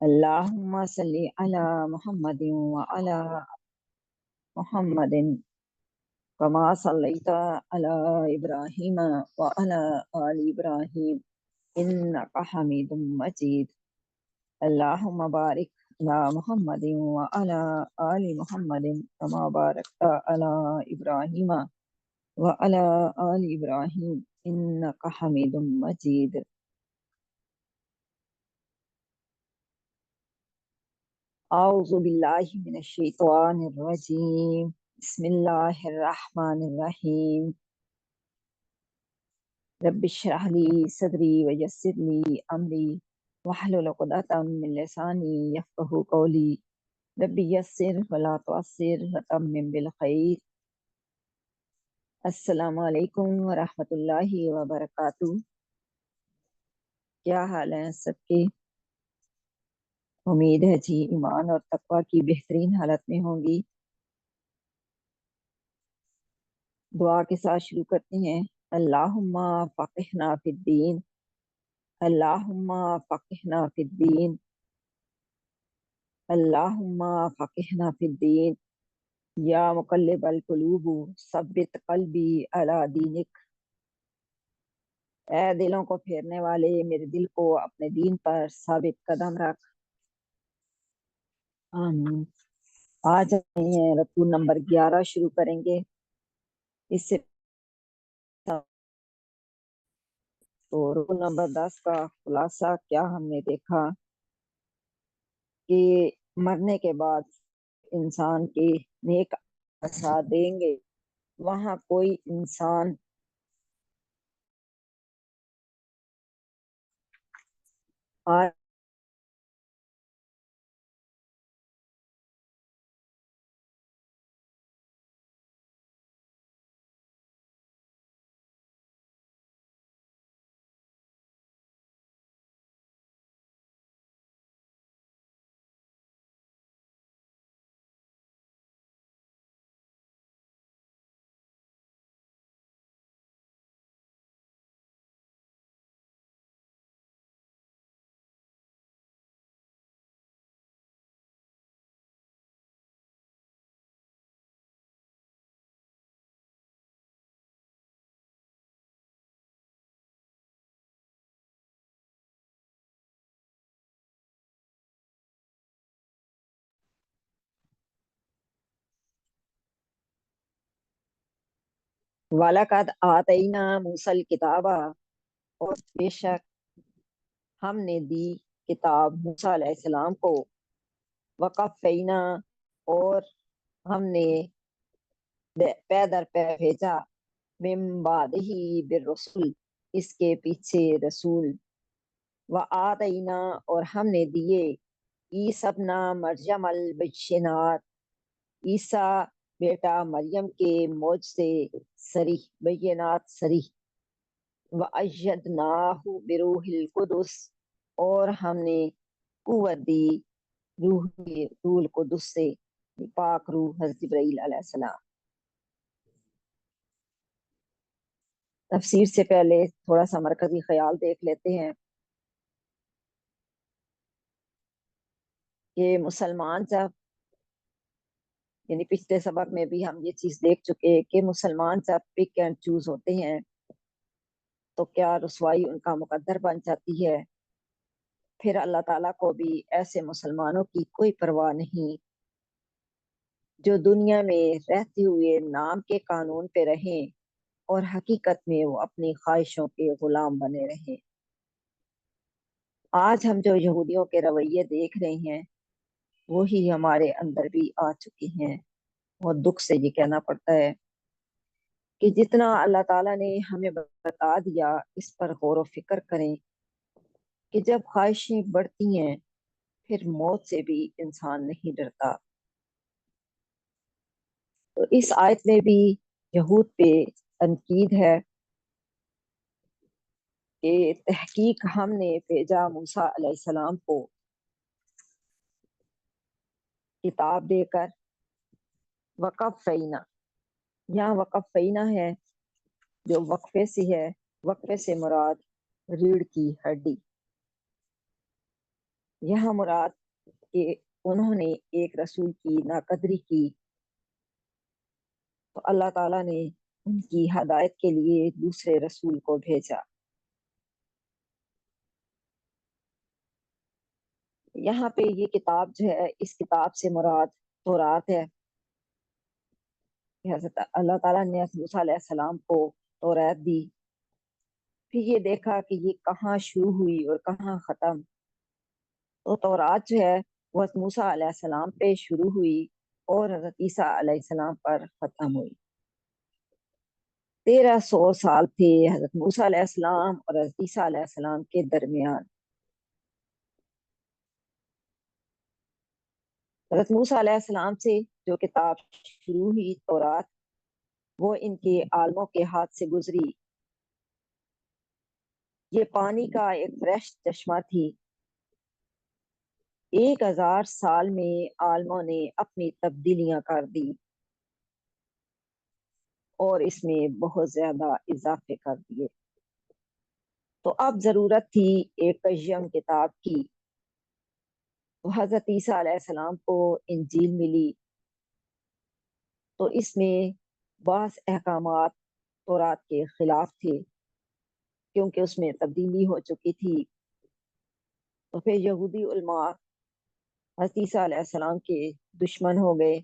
اللهم صل على محمد وعلى محمد كما صليت على إبراهيم وعلى آل إبراهيم إنك حميد مجيد. اللهم بارك على محمد وعلى آل محمد كما باركت على إبراهيم وعلى آل إبراهيم إنك حميد مجيد. أعوذ بالله من الشيطان الرجيم. بسم الله الرحمن الرحيم. رب اشرح لي صدري ويسر لي أمري واحلل عقدة من لساني يفقهوا قولي. رب يسر ولا تعسر وتمم بالخير. السلام علیکم ورحمۃ اللہ وبرکاتہ. کیا حال ہے سب کے؟ امید ہے جی ایمان اور تقوی کی بہترین حالت میں ہوں گی. دعا کے ساتھ شروع کرتے ہیں. اللہم فقہنا فی الدین، اللہم فقہنا فی الدین، اللہم فقہنا فی الدین. یا مقلب القلوب ثبت قلبی علی دینک. اے دلوں کو پھیرنے والے، میرے دل کو اپنے دین پر ثابت قدم رکھ. آمین. آج ہم رکوع نمبر 11 شروع کریں گے. اس سے تو رکوع نمبر 10 کا خلاصہ کیا ہم نے دیکھا کہ مرنے کے بعد انسان کے نیک اثرات دیں گے. وہاں کوئی انسان وَلَقَدْ آتَيْنَا مُوسَى الْكِتَابَ، اور بے شک ہم نے دی کتاب موسیٰ علیہ السلام کو. وَقَفَّيْنَا، اور ہم نے پے در پے بھیجا. مِن بَعْدِهِ بِالرُّسُلِ، اس کے پیچھے رسول. وَآتَيْنَا، اور ہم نے دیے عیسیٰ ابن مریم البینات، عیسیٰ بیٹا مریم کے معجزے صریح، بینات صریح. وَأَيَّدْنَاهُ بِرُوحِ الْقُدُسِ، اور ہم نے قوت دی روح القدس سے، پاک روح حضرت جبرائیل علیہ السلام. تفسیر سے پہلے تھوڑا سا مرکزی خیال دیکھ لیتے ہیں کہ مسلمان جب، یعنی پچھلے سبق میں بھی ہم یہ چیز دیکھ چکے کہ مسلمان جب پک اینڈ چوز ہوتے ہیں تو کیا رسوائی ان کا مقدر بن جاتی ہے. پھر اللہ تعالیٰ کو بھی ایسے مسلمانوں کی کوئی پرواہ نہیں جو دنیا میں رہتے ہوئے نام کے قانون پہ رہیں اور حقیقت میں وہ اپنی خواہشوں کے غلام بنے رہیں. آج ہم جو یہودیوں کے رویے دیکھ رہے ہیں وہی ہمارے اندر بھی آ چکی ہیں. بہت دکھ سے یہ کہنا پڑتا ہے کہ جتنا اللہ تعالیٰ نے ہمیں بتا دیا اس پر غور و فکر کریں کہ جب خواہشیں بڑھتی ہیں پھر موت سے بھی انسان نہیں ڈرتا. تو اس آیت میں بھی یہود پہ تنقید ہے کہ تحقیق ہم نے بھیجا موسیٰ علیہ السلام کو کتاب دے کر. وقفینا، یہاں وقفینا ہے جو وقفے سے ہے. وقفے سے مراد ریڑھ کی ہڈی. یہاں مراد کہ انہوں نے ایک رسول کی ناقدری کی تو اللہ تعالیٰ نے ان کی ہدایت کے لیے دوسرے رسول کو بھیجا۔ یہاں پہ یہ کتاب جو ہے، اس کتاب سے مراد تورات ہے کہ حضرت اللہ تعالیٰ نے حضرت موسیٰ علیہ السلام کو تورات دی۔ پھر یہ دیکھا کہ یہ کہاں شروع ہوئی اور کہاں ختم، تو تورات جو ہے وہ حضرت موسیٰ علیہ السلام پہ شروع ہوئی اور حضرت عیسیٰ علیہ السلام پر ختم ہوئی۔ 1300 سال تھے حضرت موسیٰ علیہ السلام اور حضرت عیسیٰ علیہ السلام کے درمیان۔ حضرت موسیٰ علیہ السلام سے جو کتاب شروع ہوئی تورات، وہ ان کے عالموں کے ہاتھ سے گزری۔ یہ پانی کا ایک فریش چشمہ تھی۔ 1000 سال میں عالموں نے اپنی تبدیلیاں کر دی اور اس میں بہت زیادہ اضافے کر دیے، تو اب ضرورت تھی ایک قیم کتاب کی۔ تو حضرت عیسیٰ علیہ السلام کو انجیل ملی، تو اس میں بعض احکامات تورات کے خلاف تھے کیونکہ اس میں تبدیلی ہو چکی تھی۔ تو پھر یہودی علماء حضرت عیسیٰ علیہ السلام کے دشمن ہو گئے،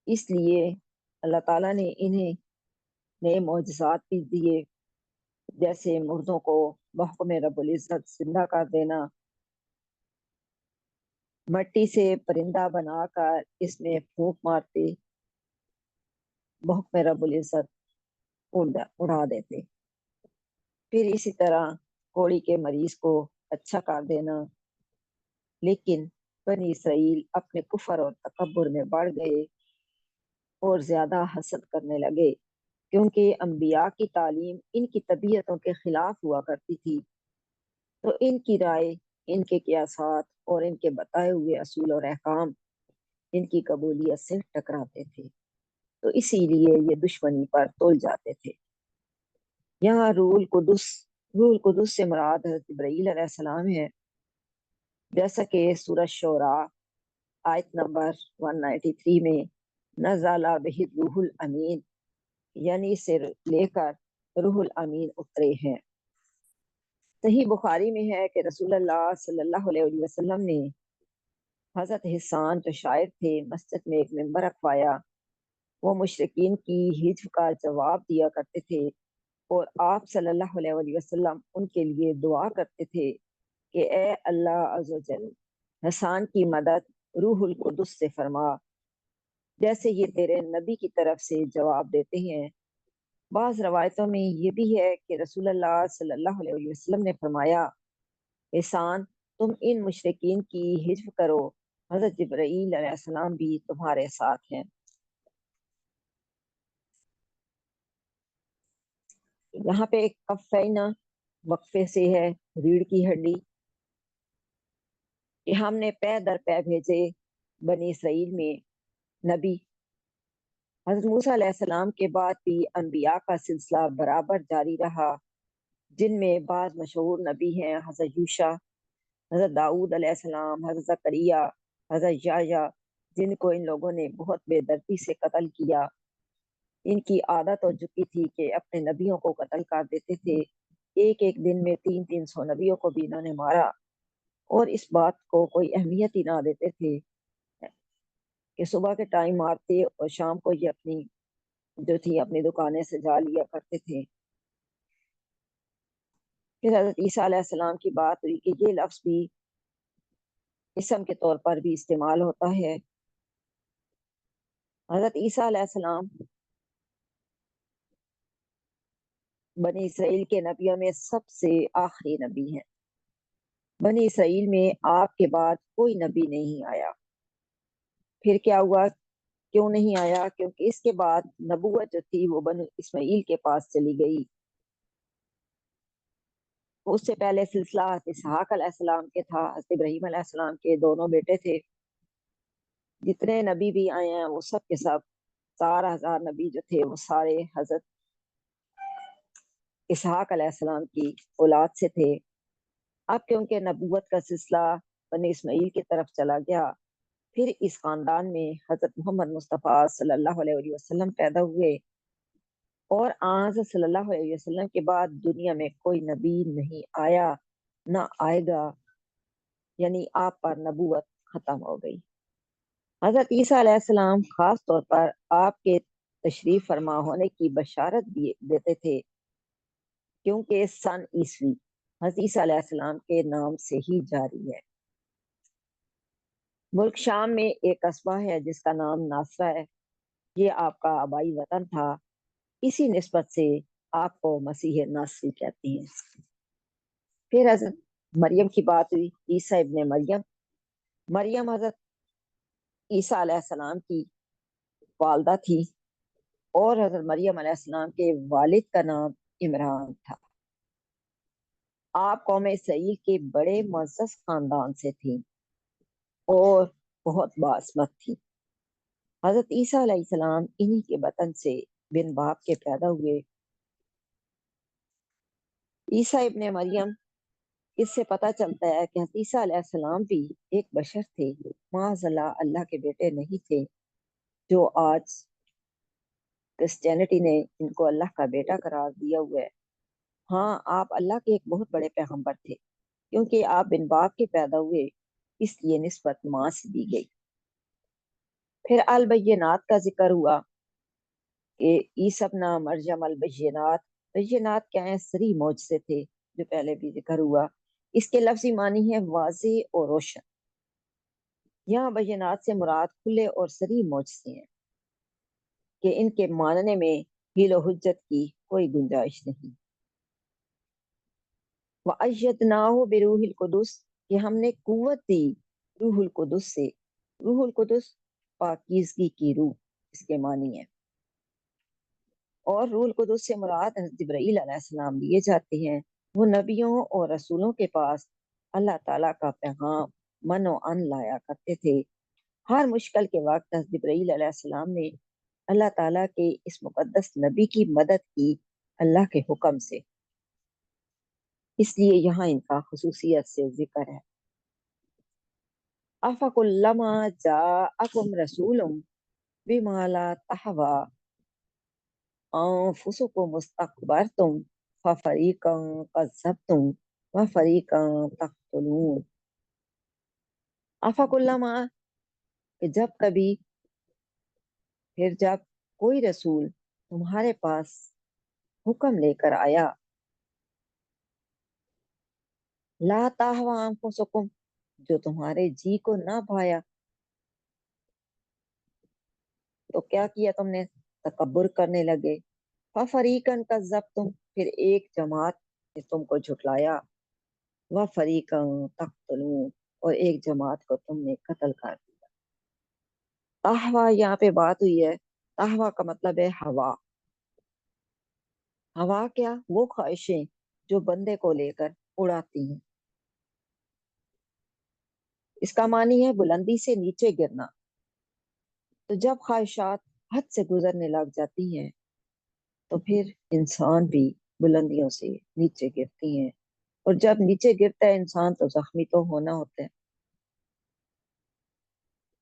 اس لیے اللہ تعالیٰ نے انہیں نئے معجزات بھی دیے، جیسے مردوں کو بحکم رب العزت زندہ کر دینا، مٹی سے پرندہ بنا کر اس میں پھونک مارتے، بحکم رب العزت اڑا دیتے۔ پھر اسی طرح کوڑی کے مریض کو اچھا کر دینا۔ لیکن بنی اسرائیل اپنے کفر اور تکبر میں بڑھ گئے اور زیادہ حسد کرنے لگے، کیونکہ انبیاء کی تعلیم ان کی طبیعتوں کے خلاف ہوا کرتی تھی، تو ان کی رائے، ان کے قیاسات اور ان کے بتائے ہوئے اصول اور احکام ان کی قبولیت سے ٹکراتے تھے، تو اسی لیے یہ دشمنی پر تول جاتے تھے۔ یہاں روح القدس سے مراد حضرت جبرائیل علیہ السلام ہے، جیسا کہ سورہ شعراء آیت نمبر 193 میں نزل بہ الروح الامین، یعنی سے لے کر روح الامین اترے ہیں۔ صحیح بخاری میں ہے کہ رسول اللہ صلی اللہ علیہ وسلم نے حضرت حسان جو شاعر تھے مسجد میں ایک منبر رکھوایا، وہ مشرکین کی ہجو کا جواب دیا کرتے تھے، اور آپ صلی اللہ علیہ وسلم ان کے لیے دعا کرتے تھے کہ اے اللہ عز و جل، حسان کی مدد روح القدس سے فرما، جیسے یہ تیرے نبی کی طرف سے جواب دیتے ہیں۔ بعض روایتوں میں یہ بھی ہے کہ رسول اللہ صلی اللہ علیہ وسلم نے فرمایا، احسان تم ان مشرکین کی حجب کرو، حضرت جبرائیل علیہ السلام بھی تمہارے ساتھ ہیں۔ یہاں پہ ایک کفینہ وقفے سے ہے، ریڑھ کی ہڈی، کہ ہم نے پے در پے بھیجے بنی اسرائیل میں نبی۔ حضرت موسیٰ علیہ السلام کے بعد بھی انبیاء کا سلسلہ برابر جاری رہا، جن میں بعض مشہور نبی ہیں حضرت یوشع، حضرت داؤد علیہ السلام، حضرت زکریا، حضرت یحییٰ، جن کو ان لوگوں نے بہت بے دردی سے قتل کیا۔ ان کی عادت ہو چکی تھی کہ اپنے نبیوں کو قتل کر دیتے تھے، ایک ایک دن میں 300 نبیوں کو بھی انہوں نے مارا، اور اس بات کو کوئی اہمیت ہی نہ دیتے تھے کہ صبح کے ٹائم مارتے اور شام کو یہ اپنی جو تھی اپنی دکانیں سجا لیا کرتے تھے۔ پھر حضرت عیسیٰ علیہ السلام کی بات ہوئی کہ یہ لفظ بھی اسم کے طور پر بھی استعمال ہوتا ہے۔ حضرت عیسیٰ علیہ السلام بنی اسرائیل کے نبیوں میں سب سے آخری نبی ہیں۔ بنی اسرائیل میں آپ کے بعد کوئی نبی نہیں آیا۔ پھر کیا ہوا، کیوں نہیں آیا؟ کیونکہ اس کے بعد نبوت جو تھی وہ بنو اسماعیل کے پاس چلی گئی۔ اس سے پہلے سلسلہ اسحاق علیہ السلام کے تھا، حضرت ابراہیم علیہ السلام کے دونوں بیٹے تھے۔ جتنے نبی بھی آئے ہیں وہ سب کے سب 4000 نبی جو تھے وہ سارے حضرت اسحاق علیہ السلام کی اولاد سے تھے۔ اب کیونکہ نبوت کا سلسلہ بنی اسماعیل کی طرف چلا گیا، پھر اس خاندان میں حضرت محمد مصطفیٰ صلی اللہ علیہ وسلم پیدا ہوئے، اور آج صلی اللہ علیہ وسلم کے بعد دنیا میں کوئی نبی نہیں آیا، نہ آئے گا، یعنی آپ پر نبوت ختم ہو گئی۔ حضرت عیسیٰ علیہ السلام خاص طور پر آپ کے تشریف فرما ہونے کی بشارت دیتے تھے، کیونکہ سن عیسوی حضرت عیسیٰ علیہ السلام کے نام سے ہی جاری ہے۔ ملک شام میں ایک قصبہ ہے جس کا نام ناصرہ ہے، یہ آپ کا آبائی وطن تھا، اسی نسبت سے آپ کو مسیح ناصری کہتے ہیں۔ پھر حضرت مریم کی بات ہوئی، عیسیٰ ابن مریم۔ مریم حضرت عیسیٰ علیہ السلام کی والدہ تھی، اور حضرت مریم علیہ السلام کے والد کا نام عمران تھا۔ آپ قوم اسرائیل کے بڑے معزز خاندان سے تھیں اور بہت باعظمت تھی۔ حضرت عیسیٰ علیہ السلام انہی کے بطن سے بن باپ کے پیدا ہوئے۔ عیسیٰ ابن مریم، اس سے پتہ چلتا ہے کہ حضرت عیسیٰ علیہ السلام بھی ایک بشر تھے، معاذ اللہ کے بیٹے نہیں تھے، جو آج کرسچینٹی نے ان کو اللہ کا بیٹا قرار دیا ہوا ہے۔ ہاں، آپ اللہ کے ایک بہت بڑے پیغمبر تھے، کیونکہ آپ بن باپ کے پیدا ہوئے، اس لیے نسبت ماں سے دی گئی۔ پھر البینات کا ذکر ہوا کہ عیسیٰ ابن مریم البینات، بینات کیا ہیں؟ سری معجزے تھے، جو پہلے بھی ذکر ہوا۔ اس کے لفظی معنی ہے واضح اور روشن۔ یہاں بینات سے مراد کھلے اور سری معجزے ہیں کہ ان کے ماننے میں حیل و حجت کی کوئی گنجائش نہیں۔ وَأَيَّدْنَاهُ بِرُوحِ الْقُدُسِ، کہ ہم نے قوت دی روح القدس سے۔ روح القدس پاکیزگی کی روح، اس کے معنی ہے۔ اور روح القدس سے مراد حضرت جبرائیل علیہ السلام لیے جاتے ہیں۔ وہ نبیوں اور رسولوں کے پاس اللہ تعالیٰ کا پیغام من و ان لایا کرتے تھے۔ ہر مشکل کے وقت حضرت جبرائیل علیہ السلام نے اللہ تعالیٰ کے اس مقدس نبی کی مدد کی، اللہ کے حکم سے، اس لیے یہاں ان کا خصوصیت سے ذکر ہے۔ أَفَكُلَّمَا جَاءَكُمْ رَسُولٌ بِمَا لَا تَهْوَىٰ أَنفُسُكُمُ اسْتَكْبَرْتُمْ فَفَرِيقًا كَذَّبْتُمْ وَفَرِيقًا تَقْتُلُونَ۔ أَفَكُلَّمَا، کہ جب کبھی، پھر جب کوئی رسول تمہارے پاس حکم لے کر آیا، لا تہوی انفسکم، جو تمہارے جی کو نہ بھایا، تو کیا کیا تم نے؟ تکبر کرنے لگے۔ فَفَرِيقًا كَذَّبْتُمْ، پھر ایک جماعت نے تم کو جھٹلایا۔ وَفَرِيقًا تَقْتُلُونَ، اور ایک جماعت کو تم نے قتل کر دیا۔ تہوی یہاں پہ بات ہوئی ہے، تہوی کا مطلب ہے ہوا۔ ہوا کیا؟ وہ خواہشیں جو بندے کو لے کر اڑاتی ہیں۔ اس کا معنی ہے بلندی سے نیچے گرنا۔ تو جب خواہشات حد سے گزرنے لگ جاتی ہیں تو پھر انسان بھی بلندیوں سے نیچے گرتی ہیں، اور جب نیچے گرتا ہے انسان تو زخمی تو ہونا ہوتا ہے۔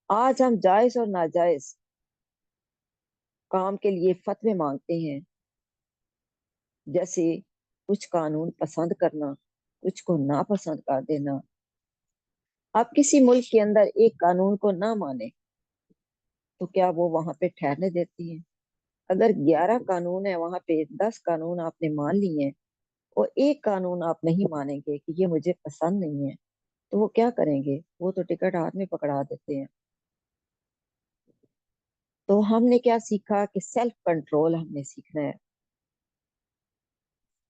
آج ہم جائز اور ناجائز کام کے لیے فتوے مانگتے ہیں، جیسے کچھ قانون پسند کرنا، کچھ کو ناپسند کر دینا۔ آپ کسی ملک کے اندر ایک قانون کو نہ مانے تو کیا وہ وہاں پہ ٹھہرنے دیتی ہیں؟ اگر 11 قانون ہے، وہاں پہ 10 قانون آپ نے مان لی ہیں اور ایک قانون آپ نہیں مانیں گے کہ یہ مجھے پسند نہیں ہے، تو وہ کیا کریں گے؟ وہ تو ٹکٹ ہاتھ میں پکڑا دیتے ہیں۔ تو ہم نے کیا سیکھا کہ سیلف کنٹرول ہم نے سیکھنا ہے،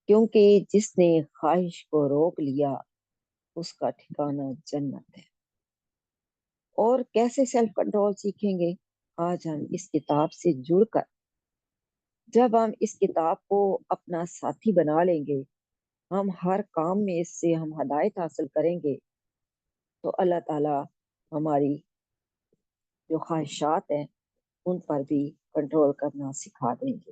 کیونکہ جس نے خواہش کو روک لیا اس کا ٹھکانہ جنت ہے۔ اور کیسے سیلف کنٹرول سیکھیں گے؟ آج ہم اس کتاب سے جڑ کر، جب ہم اس کتاب کو اپنا ساتھی بنا لیں گے، ہم ہر کام میں اس سے ہم ہدایت حاصل کریں گے، تو اللہ تعالیٰ ہماری جو خواہشات ہیں ان پر بھی کنٹرول کرنا سکھا دیں گے۔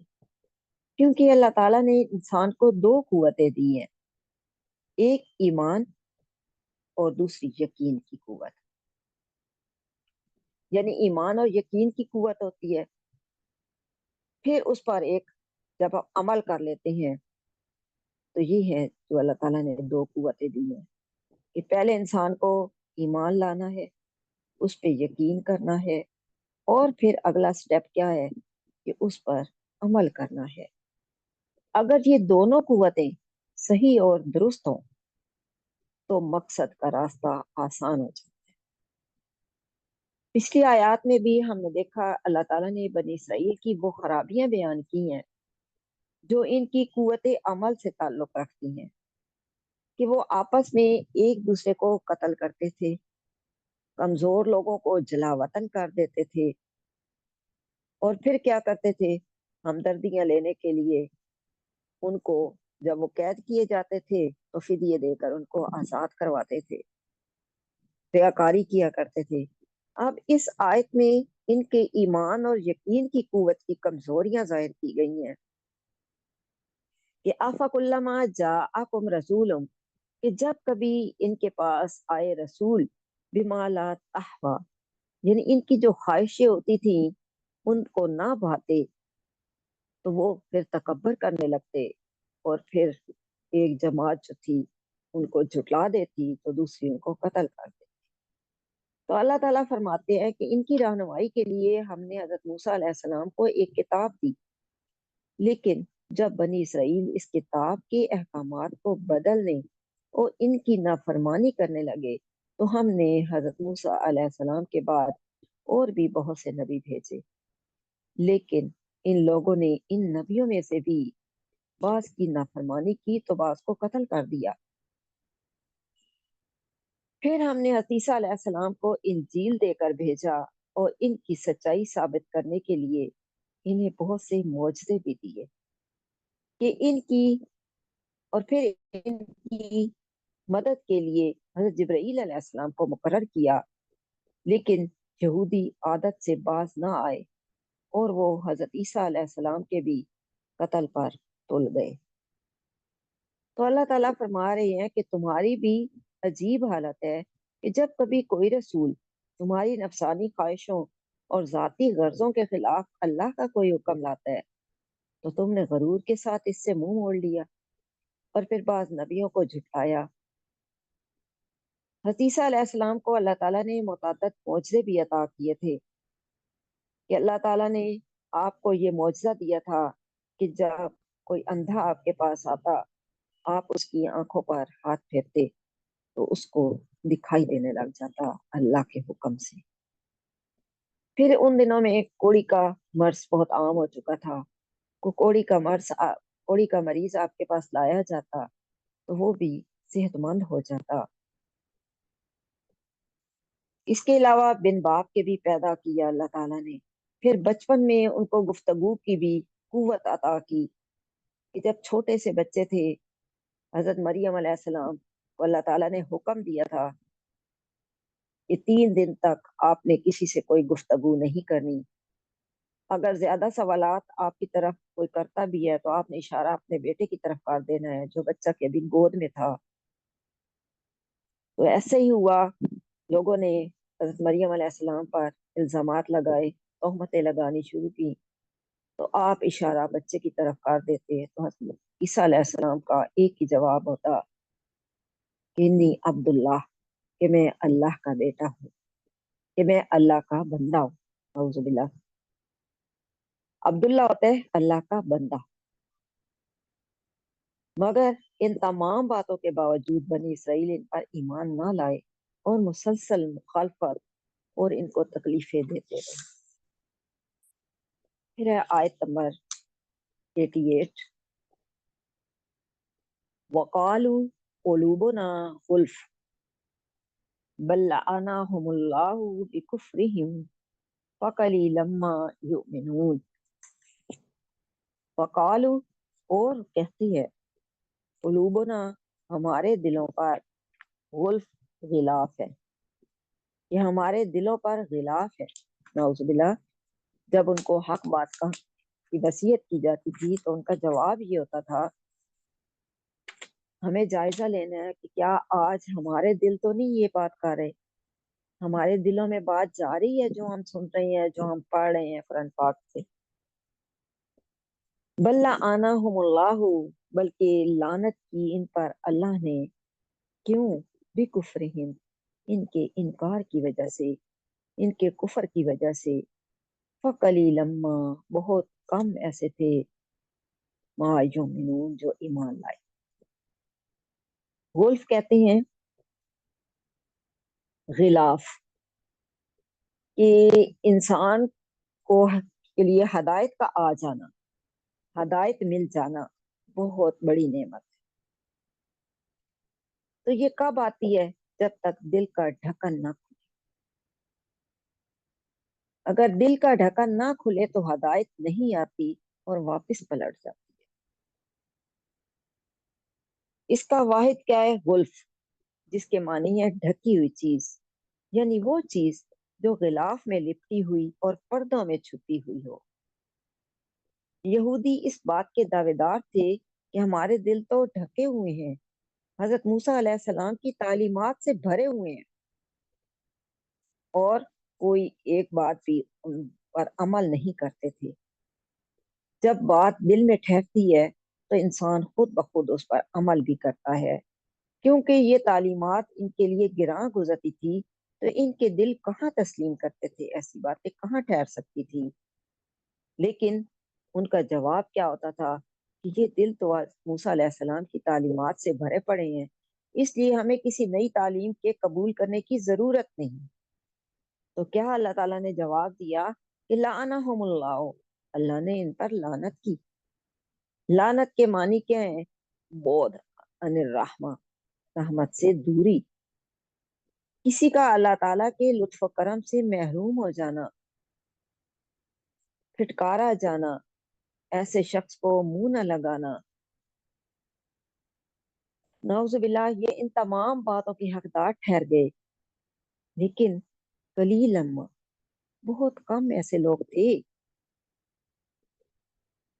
کیونکہ اللہ تعالیٰ نے انسان کو 2 قوتیں دی ہیں، ایک ایمان اور دوسری یقین کی قوت. یعنی ایمان اور یقین کی قوت ہوتی ہے، پھر اس پر ایک جب ہم عمل کر لیتے ہیں تو یہ ہے جو اللہ تعالیٰ نے دو قوتیں دی ہیں کہ پہلے انسان کو ایمان لانا ہے، اس پہ یقین کرنا ہے، اور پھر اگلا سٹیپ کیا ہے کہ اس پر عمل کرنا ہے. اگر یہ دونوں قوتیں صحیح اور درست ہوں تو مقصد کا راستہ آسان ہو جاتا ہے. پچھلی آیات میں بھی ہم نے دیکھا اللہ تعالیٰ نے بنی اسرائیل کی وہ خرابیاں بیان کی ہیں جو ان کی قوت عمل سے تعلق رکھتی ہیں، کہ وہ آپس میں ایک دوسرے کو قتل کرتے تھے، کمزور لوگوں کو جلا وطن کر دیتے تھے، اور پھر کیا کرتے تھے، ہمدردیاں لینے کے لیے ان کو جب وہ قید کیے جاتے تھے تو فدیے دے کر ان کو آزاد کرواتے تھے، ریاکاری کیا کرتے تھے. اب اس آیت میں ان کے ایمان اور یقین کی قوت کی کمزوریاں ظاہر کی گئی ہیں کہ آفق علامہ جاءکم رسول، کہ جب کبھی ان کے پاس آئے رسول بما لا تہوی، یعنی ان کی جو خواہشیں ہوتی تھیں ان کو نہ بھاتے تو وہ پھر تکبر کرنے لگتے، اور پھر ایک جماعت جو تھی ان کو جھٹلا دیتی تو دوسری ان کو قتل کر دیتی. تو اللہ تعالیٰ فرماتے ہیں کہ ان کی رہنمائی کے لیے ہم نے حضرت موسیٰ علیہ السلام کو ایک کتاب دی، لیکن جب بنی اسرائیل اس کتاب کے احکامات کو بدلنے اور ان کی نافرمانی کرنے لگے تو ہم نے حضرت موسیٰ علیہ السلام کے بعد اور بھی بہت سے نبی بھیجے، لیکن ان لوگوں نے ان نبیوں میں سے بھی بعض کی نافرمانی کی تو بعض کو قتل کر دیا. پھر ہم نے عیسیٰ علیہ السلام کو انجیل دے کر بھیجا اور ان کی سچائی ثابت کرنے کے لیے انہیں بہت سے معجزے بھی دیے کہ ان کی، اور پھر ان کی مدد کے لیے حضرت جبرائیل علیہ السلام کو مقرر کیا، لیکن یہودی عادت سے باز نہ آئے اور وہ حضرت عیسیٰ علیہ السلام کے بھی قتل پر تل گئے. تو اللہ تعالیٰ فرما رہے ہیں کہ تمہاری بھی عجیب حالت ہے کہ جب کبھی کوئی رسول تمہاری نفسانی خواہشوں اور ذاتی غرضوں کے خلاف اللہ کا کوئی حکم لاتا ہے تو تم نے غرور کے ساتھ اس سے منہ موڑ لیا اور پھر بعض نبیوں کو جھٹلایا. عیسیٰ علیہ السلام کو اللہ تعالیٰ نے متعدد معجزے بھی عطا کیے تھے کہ اللہ تعالیٰ نے آپ کو یہ معجزہ دیا تھا کہ جب کوئی اندھا آپ کے پاس آتا آپ اس کی آنکھوں پر ہاتھ پھیرتے تو اس کو دکھائی دینے لگ جاتا اللہ کے حکم سے. پھر ان دنوں میں ایک کوڑی کا مرض بہت عام ہو چکا تھا، کوڑی کا مریض آپ کے پاس لایا جاتا تو وہ بھی صحت مند ہو جاتا. اس کے علاوہ بن باپ کے بھی پیدا کیا اللہ تعالیٰ نے. پھر بچپن میں ان کو گفتگو کی بھی قوت عطا کی کہ جب چھوٹے سے بچے تھے حضرت مریم علیہ السلام کو اللہ تعالیٰ نے حکم دیا تھا کہ 3 دن تک آپ نے کسی سے کوئی گفتگو نہیں کرنی، اگر زیادہ سوالات آپ کی طرف کوئی کرتا بھی ہے تو آپ نے اشارہ اپنے بیٹے کی طرف کر دینا ہے جو بچہ کے ابھی گود میں تھا. تو ایسے ہی ہوا، لوگوں نے حضرت مریم علیہ السلام پر الزامات لگائے، تہمتیں لگانی شروع کی، تو آپ اشارہ بچے کی طرف کر دیتے تو حضرت عیسیٰ علیہ السلام کا ایک ہی جواب ہوتا کہ انی عبداللہ، کہ میں اللہ کا بیٹا ہوں، کہ میں اللہ کا بندہ ہوں. اعوذ باللہ. عبداللہ ہوتا ہے اللہ کا بندہ. مگر ان تمام باتوں کے باوجود بنی اسرائیل ان پر ایمان نہ لائے اور مسلسل مخالفت اور ان کو تکلیفیں دیتے رہے. پھر ہے آیت نمبر 88، وقالوا قلوبنا غلف بل لعناهم اللہ بکفرہم فقلیلا ما یؤمنون. وقالوا، اور کہتی ہے، قلوبنا، ہمارے دلوں پر، غلف، غلاف ہے، یہ ہمارے دلوں پر غلاف ہے. نعوذ باللہ. جب ان کو حق بات کی نصیحت کی جاتی تھی تو ان کا جواب یہ ہوتا تھا ہمیں جائزہ لینا ہے کہ کیا آج ہمارے دل تو نہیں یہ بات کر رہے، ہمارے دلوں میں بات جا رہی ہے جو ہم سن رہے ہیں، جو ہم پڑھ رہے ہیں قرآن پاک سے۔ بلّا آناہم اللہ، بلکہ لعنت کی ان پر اللہ نے، کیوں؟ بکفرہم، ان کے انکار کی وجہ سے، ان کے کفر کی وجہ سے، فقلیلا ما، بہت کم ایسے تھے، ما یؤمنون، جو ایمان لائے۔ گولف کہتے ہیں غلاف، کہ انسان کو کے لیے ہدایت کا آ جانا، ہدایت مل جانا بہت بڑی نعمت ہے۔ تو یہ کب آتی ہے؟ جب تک دل کا ڈھکن نہ کھلے۔ اگر دل کا ڈھکن نہ کھلے تو ہدایت نہیں آتی اور واپس پلٹ جاتی ہے۔ اس کا واحد کیا ہے؟ غلف، جس کے معنی ہے ڈھکی ہوئی چیز، یعنی وہ چیز جو غلاف میں لپٹی ہوئی اور پردوں میں چھپی ہوئی ہو۔ یہودی اس بات کے دعوے دار تھے کہ ہمارے دل تو ڈھکے ہوئے ہیں، حضرت موسیٰ علیہ السلام کی تعلیمات سے بھرے ہوئے ہیں، اور کوئی ایک بات بھی ان پر عمل نہیں کرتے تھے۔ جب بات دل میں ٹھہرتی ہے تو انسان خود بخود اس پر عمل بھی کرتا ہے، کیونکہ یہ تعلیمات ان کے لیے گراں گزرتی تھی، تو ان کے دل کہاں تسلیم کرتے تھے، ایسی باتیں کہاں ٹھہر سکتی تھی۔ لیکن ان کا جواب کیا ہوتا تھا کہ یہ دل تو موسیٰ علیہ السلام کی تعلیمات سے بھرے پڑے ہیں، اس لیے ہمیں کسی نئی تعلیم کے قبول کرنے کی ضرورت نہیں۔ تو کیا اللہ تعالیٰ نے جواب دیا کہ لعنہم اللہ، اللہ نے ان پر لعنت کی۔ لعنت کے معنی کیا ہے؟ بود ان الرحمہ، رحمت سے دوری، کسی کا اللہ تعالیٰ کے لطف و کرم سے محروم ہو جانا، پھٹکارا جانا، ایسے شخص کو منہ نہ لگانا۔ نعوذ باللہ، یہ ان تمام باتوں کے حقدار ٹھہر گئے، لیکن قلیلا ما، بہت کم ایسے لوگ تھے۔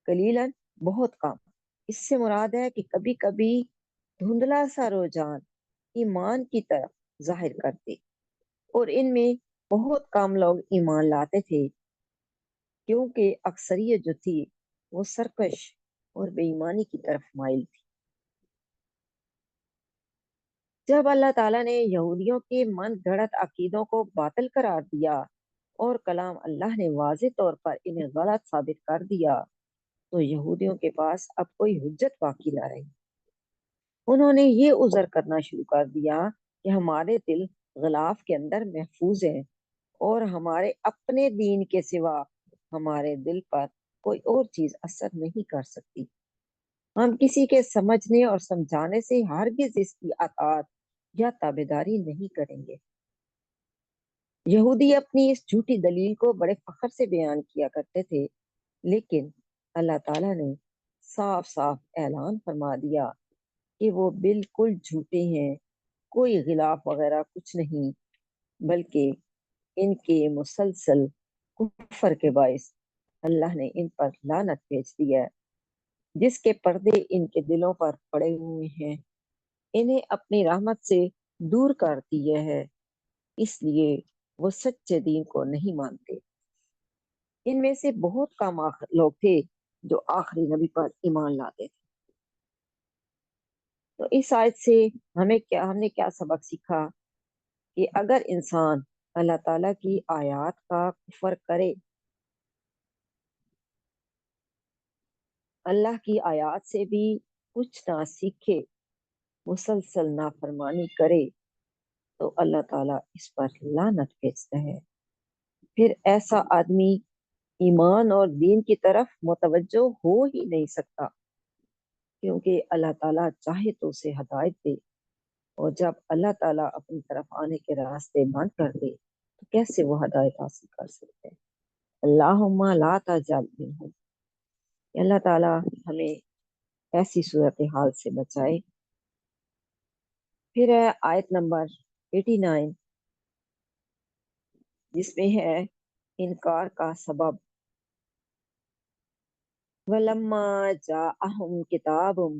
قلیلا، بہت کم، اس سے مراد ہے کہ کبھی کبھی دھندلا سا رجحان ایمان کی طرف ظاہر کرتے، اور ان میں بہت کم لوگ ایمان لاتے تھے، کیونکہ اکثریت جو تھی وہ سرکش اور بے ایمانی کی طرف مائل تھی۔ جب اللہ تعالیٰ نے یہودیوں کے من گھڑت عقیدوں کو باطل قرار دیا اور کلام اللہ نے واضح طور پر انہیں غلط ثابت کر دیا، تو یہودیوں کے پاس اب کوئی حجت باقی نہ رہی۔ انہوں نے یہ عذر کرنا شروع کر دیا کہ ہمارے دل غلاف کے اندر محفوظ ہیں، اور ہمارے اپنے دین کے سوا ہمارے دل پر کوئی اور چیز اثر نہیں کر سکتی۔ ہم کسی کے سمجھنے اور سمجھانے سے ہرگز اس کی اطاعت یا تابعداری نہیں کریں گے۔ یہودی اپنی اس جھوٹی دلیل کو بڑے فخر سے بیان کیا کرتے تھے، لیکن اللہ تعالیٰ نے صاف صاف اعلان فرما دیا کہ وہ بالکل جھوٹے ہیں، کوئی غلاف وغیرہ کچھ نہیں، بلکہ ان کے مسلسل کفر کے باعث اللہ نے ان پر لعنت بھیج دی ہے، جس کے پردے ان کے دلوں پر پڑے ہوئے ہیں، انہیں اپنی رحمت سے دور کر دیا ہے، اس لیے وہ سچے دین کو نہیں مانتے۔ ان میں سے بہت کم لوگ تھے جو آخری نبی پر ایمان لاتے تھے۔ تو اس آیت سے ہم نے کیا سبق سیکھا؟ کہ اگر انسان اللہ تعالیٰ کی آیات کا کفر کرے، اللہ کی آیات سے بھی کچھ نہ سیکھے، مسلسل نافرمانی کرے، تو اللہ تعالیٰ اس پر لعنت بھیجتا ہے۔ پھر ایسا آدمی ایمان اور دین کی طرف متوجہ ہو ہی نہیں سکتا، کیونکہ اللہ تعالیٰ چاہے تو اسے ہدایت دے، اور جب اللہ تعالیٰ اپنی طرف آنے کے راستے بند کر دے تو کیسے وہ ہدایت حاصل کر سکتے ہیں؟ اللہم لا تجعل منہم، اللہ تعالیٰ ہمیں ایسی صورتحال سے بچائے۔ پھر ہے آیت نمبر 89، جس میں ہے انکار کا سبب۔ وَلَمَّا جَاءَهُمْ كِتَابٌ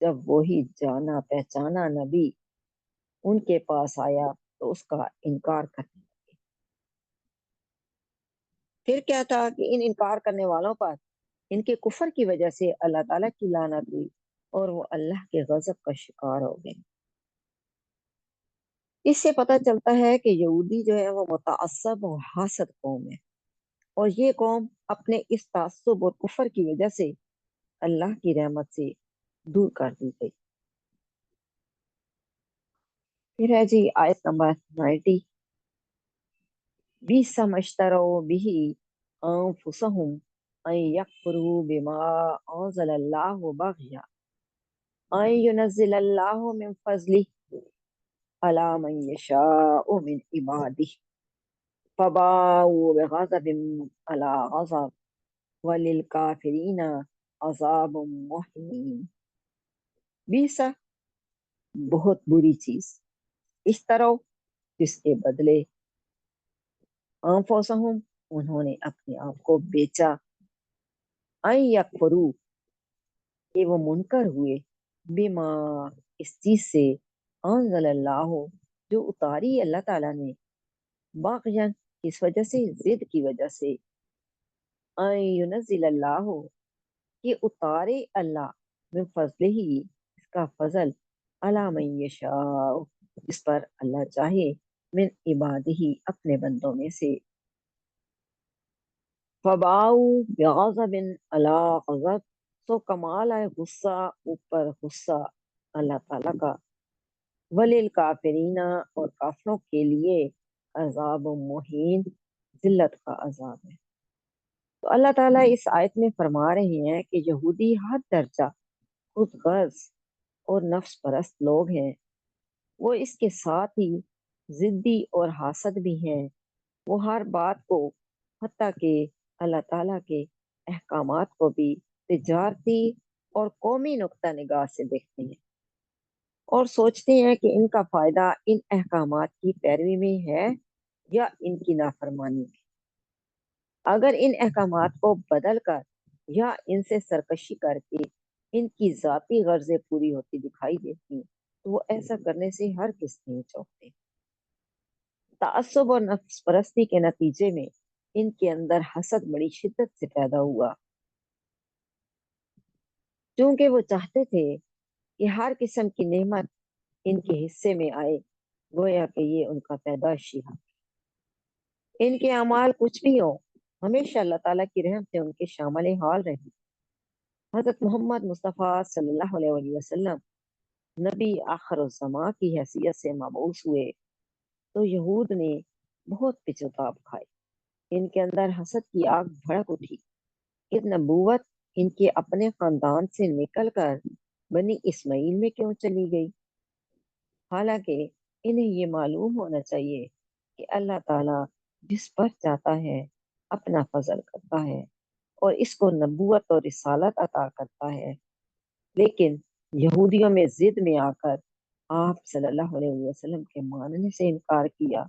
جب وہی جانا پہچانا نبی ان کے پاس آیا تو اس کا انکار کرنے لگے۔ پھر کیا تھا کہ ان انکار کرنے والوں پر ان کے کفر کی وجہ سے اللہ تعالیٰ کی لعنت ہوئی اور وہ اللہ کے غضب کا شکار ہو گئے۔ اس سے پتہ چلتا ہے کہ یہودی جو ہے وہ متعصب و حاسد قوم ہے، اور یہ قوم اپنے اس تعصب اور کفر کی وجہ سے اللہ کی رحمت سے دور کر دی گئی۔ پھر ہے جی آیت نمبر 90، بِئْسَ مَا اشْتَرَوْا بِهِ أَنفُسَهُمْ أَن يَكْفُرُوا بِمَا أَنزَلَ اللَّهُ بَغْيًا أَن يُنَزِّلَ اللَّهُ مِن فَضْلِهِ عَلَى مَن يَشَاءُ مِنْ عِبَادِهِ فَبَاءُوا بِغَضَبٍ عَلَى غَضَبٍ وَلِلْكَافِرِينَ عَذَابٌ مُهِينٌ۔ بیسا بہت بری چیز، اشترو جس کے بدلے، انفسہم انہوں نے اپنے آپ کو بیچا، ان یکفرو کہ وہ منکر ہوئے، بما اس چیز سے، انزل اللہ جو اتاری اللہ تعالیٰ نے، باغین اس وجہ سے، ضد کی وجہ سے، ان ینزل اللہ کہ اتارے اللہ، من فضلہ اس کا فضل، علی من یشاء جس پر اللہ چاہے، من عبادہ اپنے بندوں میں سے، فباؤ بغضب علی غضب سو کمال ہے غصہ اوپر غصہ اللہ تعالیٰ کا، وللکافرین اور کافروں کے لیے عذاب مہین ذلت کا عذاب ہے۔ تو اللہ تعالیٰ اس آیت میں فرما رہے ہیں کہ یہودی حد درجہ خود غرض اور نفس پرست لوگ ہیں، وہ اس کے ساتھ ہی ضدی اور حاسد بھی ہیں، وہ ہر بات کو حتیٰ کہ اللہ تعالیٰ کے احکامات کو بھی تجارتی اور قومی نقطہ نگاہ سے دیکھتے ہیں، اور سوچتے ہیں کہ ان کا فائدہ ان احکامات کی پیروی میں ہے یا ان کی نافرمانی میں۔ اگر ان احکامات کو بدل کر یا ان سے سرکشی کر کے ان کی ذاتی غرضیں پوری ہوتی دکھائی دیتی تو وہ ایسا کرنے سے ہر کس نہیں چوکتے۔ تعصب اور نفس پرستی کے نتیجے میں ان کے اندر حسد بڑی شدت سے پیدا ہوا، چونکہ وہ چاہتے تھے کہ ہر قسم کی نعمت ان کے حصے میں آئے، گویا کہ یہ ان کا پیدائشی حق۔ ان کے اعمال کچھ بھی ہو، ہمیشہ اللہ تعالیٰ کی رحمت سے ان کے شامل حال رہی۔ حضرت محمد مصطفیٰ صلی اللہ علیہ وسلم نبی آخر الزمان کی حیثیت سے مبعوث ہوئے تو یہود نے بہت پچھتاپ کھائے، ان کے اندر حسد کی آگ بھڑک اٹھی کہ نبوت ان کے اپنے خاندان سے نکل کر بنی اسماعیل میں کیوں چلی گئی، حالانکہ انہیں یہ معلوم ہونا چاہیے کہ اللہ تعالیٰ جس پر چاہتا ہے اپنا فضل کرتا ہے اور اس کو نبوت اور رسالت عطا کرتا ہے، لیکن یہودیوں میں ضد میں آ کر آپ صلی اللہ علیہ وسلم کے ماننے سے انکار کیا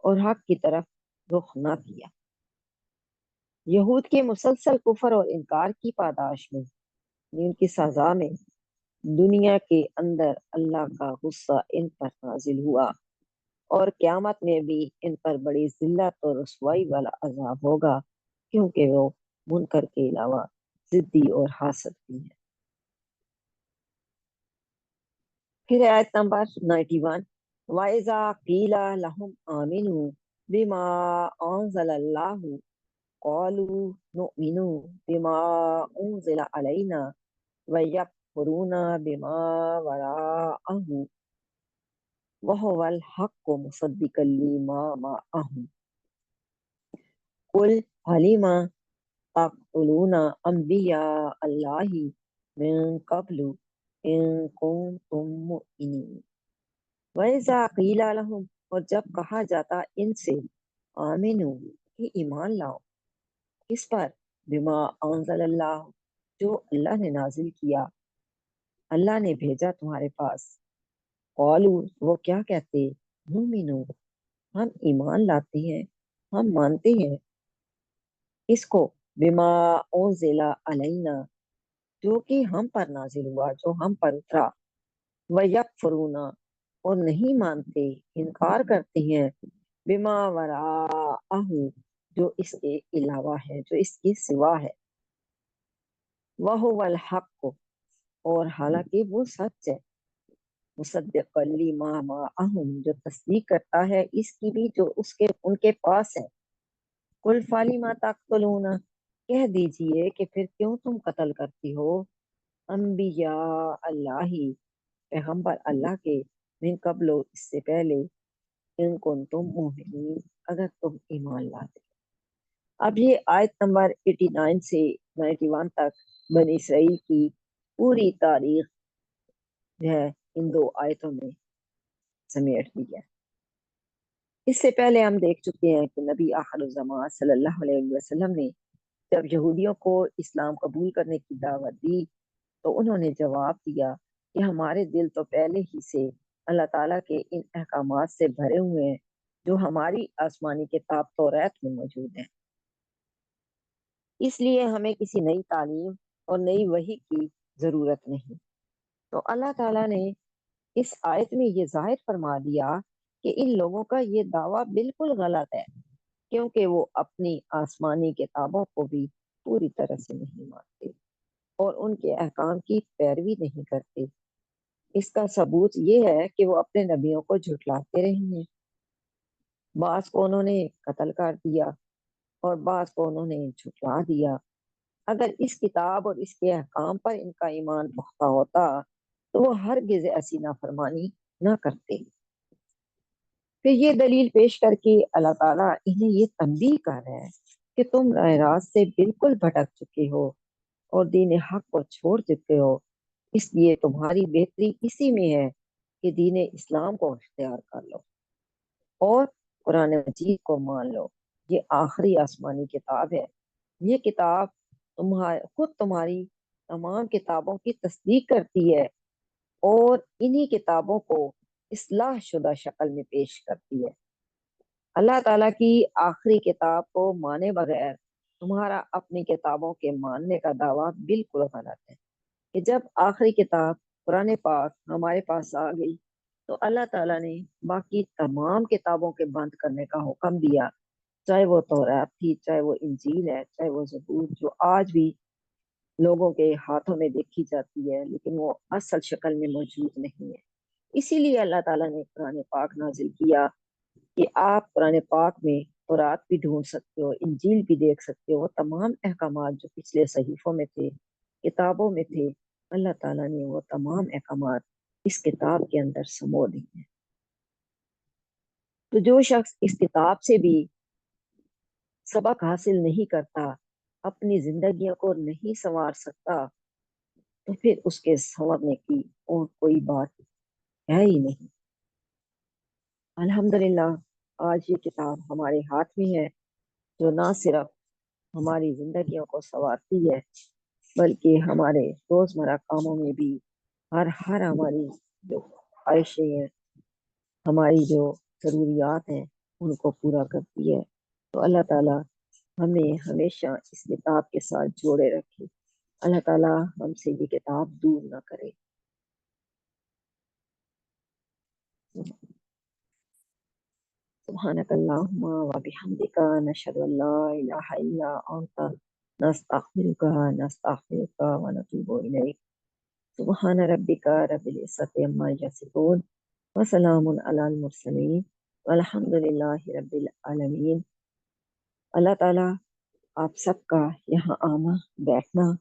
اور حق کی طرف رخ نہ کیا۔ یہود کے مسلسل کفر اور انکار کی پاداش میں، ان کی سزا میں، دنیا کے اندر اللہ کا غصہ ان پر نازل ہوا، اور قیامت میں بھی ان پر بڑی ذلت اور رسوائی والا عذاب ہوگا، کیونکہ وہ منکر کے علاوہ ضدی اور حاسد بھی ہیں۔ پھر آیت نمبر 91، وَإِذَا قِيلَ لَهُمْ آمِنُوا بِمَا أَنزَلَ اللَّهُ قَالُوا نُؤْمِنُ بِمَا أُنزِلَ عَلَيْنَا وَيَكْفُرُونَ بِمَا وَرَاءَهُ وَهُوَ الْحَقُّ مُصَدِّقًا لِمَا مَعَهُمْ قُلْ فَلِمَ تَقْتُلُونَ أَنْبِيَاءَ اللَّهِ مِن قَبْلُ إِن كُنتُم مُؤْمِنِينَ۔ وَإِذَا قِيلَ لَهُمْ اور جب کہا جاتا ان سے، آمنو کہ ایمان لاؤ، کس پر؟ بما انزل اللہ جو اللہ نے نازل کیا، اللہ نے بھیجا تمہارے پاس، قالو وہ کیا کہتے، نؤمنو ہم ایمان لاتے ہیں، ہم مانتے ہیں اس کو، بما انزل علینا جو کہ ہم پر نازل ہوا، جو ہم پر اترا، وَيَكْفُرُونَ اور نہیں مانتے، انکار کرتے ہیں، بما وراءہ جو اس کے علاوہ ہے، جو اس کے سوا ہے، وَهُوَ الْحَقُّ اور حالانکہ وہ سچ ہے، مصدق لما معہم جو تصدیق کرتا ہے اس کی بھی جو اس کے ان کے پاس ہے، قل فلم تقتلون کہہ دیجئے کہ پھر کیوں تم قتل کرتی ہو انبیاء اللہ پیغمبر اللہ کے، من قبل اس سے پہلے، ان کنتم مؤمنین اگر تم ایمان لاتے۔ اب یہ آیت نمبر 89 سے 91 تک بنی اسرائیل کی پوری تاریخ جو ہے ان دو آیتوں میں سمیٹ دی ہے۔ اس سے پہلے ہم دیکھ چکے ہیں کہ نبی آخر الزمان صلی اللہ علیہ وسلم نے جب یہودیوں کو اسلام قبول کرنے کی دعوت دی تو انہوں نے جواب دیا کہ ہمارے دل تو پہلے ہی سے اللہ تعالیٰ کے ان احکامات سے بھرے ہوئے ہیں جو ہماری آسمانی کتاب توریت میں موجود ہیں، اس لیے ہمیں کسی نئی تعلیم اور نئی وحی کی ضرورت نہیں۔ تو اللہ تعالیٰ نے اس آیت میں یہ ظاہر فرما دیا کہ ان لوگوں کا یہ دعویٰ بالکل غلط ہے، کیونکہ وہ اپنی آسمانی کتابوں کو بھی پوری طرح سے نہیں مانتے اور ان کے احکام کی پیروی نہیں کرتے۔ اس کا ثبوت یہ ہے کہ وہ اپنے نبیوں کو جھٹلاتے رہے ہیں، بعض کو انہوں نے قتل کر دیا اور بعض کو انہوں نے جھٹلا دیا۔ اگر اس کتاب اور اس کے احکام پر ان کا ایمان پختہ ہوتا تو وہ ہرگز ایسی نافرمانی نہ کرتے۔ پھر یہ دلیل پیش کر کے اللہ تعالیٰ انہیں یہ تنبیہ کر رہا ہے کہ تم راہ راست سے بالکل بھٹک چکے ہو اور دین حق کو چھوڑ چکے ہو، اس لیے تمہاری بہتری اسی میں ہے کہ دین اسلام کو اختیار کر لو اور قرآن مجید کو مان لو۔ یہ آخری آسمانی کتاب ہے، یہ کتاب خود تمہاری تمام کتابوں کی تصدیق کرتی ہے اور انہی کتابوں کو اصلاح شدہ شکل میں پیش کرتی ہے۔ اللہ تعالیٰ کی آخری کتاب کو مانے بغیر تمہارا اپنی کتابوں کے ماننے کا دعویٰ بالکل غلط ہے کہ جب آخری کتاب قرآن پاک ہمارے پاس آ گئی تو اللہ تعالیٰ نے باقی تمام کتابوں کے بند کرنے کا حکم دیا، چاہے وہ توریت تھی، چاہے وہ انجیل ہے، چاہے وہ زبور جو آج بھی لوگوں کے ہاتھوں میں دیکھی جاتی ہے لیکن وہ اصل شکل میں موجود نہیں ہے۔ اسی لیے اللہ تعالیٰ نے قرآن پاک نازل کیا کہ آپ قرآن پاک میں تورات بھی ڈھونڈ سکتے ہو، انجیل بھی دیکھ سکتے ہو، وہ تمام احکامات جو پچھلے صحیفوں میں تھے، کتابوں میں تھے، اللہ تعالیٰ نے وہ تمام احکامات اس کتاب کے اندر سمو دی ہیں۔ تو جو شخص اس کتاب سے بھی سبق حاصل نہیں کرتا، اپنی زندگیوں کو نہیں سنوار سکتا، تو پھر اس کے سنورنے کی اور کوئی بات ہے ہی نہیں۔ الحمدللہ آج یہ کتاب ہمارے ہاتھ میں ہے جو نہ صرف ہماری زندگیوں کو سنوارتی ہے بلکہ ہمارے روزمرہ کاموں میں بھی ہر ہماری جو خواہشیں ہیں، ہماری جو ضروریات ہیں ان کو پورا کرتی ہے۔ تو اللہ تعالیٰ ہمیں ہمیشہ اس کتاب کے ساتھ جوڑے رکھے، اللہ تعالیٰ ہم سے یہ کتاب دور نہ کرے۔ سبحانک اللہم و بحمدک نشہد ان لا الہ الا انت نستغفرک و نتوب الیک۔ سبحان ربک رب العزت عما یصفون وسلام علی المرسلین والحمد للہ رب العالمین۔ اللہ تعالیٰ آپ سب کا یہاں آنا بیٹھنا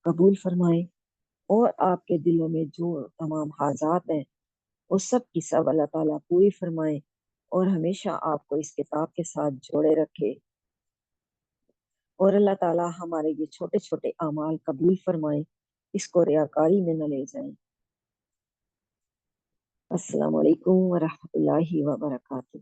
قبول فرمائے اور آپ کے دلوں میں جو تمام حاجات ہیں وہ سب کی سب اللہ تعالیٰ پوری فرمائے اور ہمیشہ آپ کو اس کتاب کے ساتھ جوڑے رکھے، اور اللہ تعالیٰ ہمارے یہ چھوٹے چھوٹے اعمال قبول فرمائے، اس کو ریاکاری میں نہ لے جائیں۔ السلام علیکم ورحمۃ اللہ وبرکاتہ۔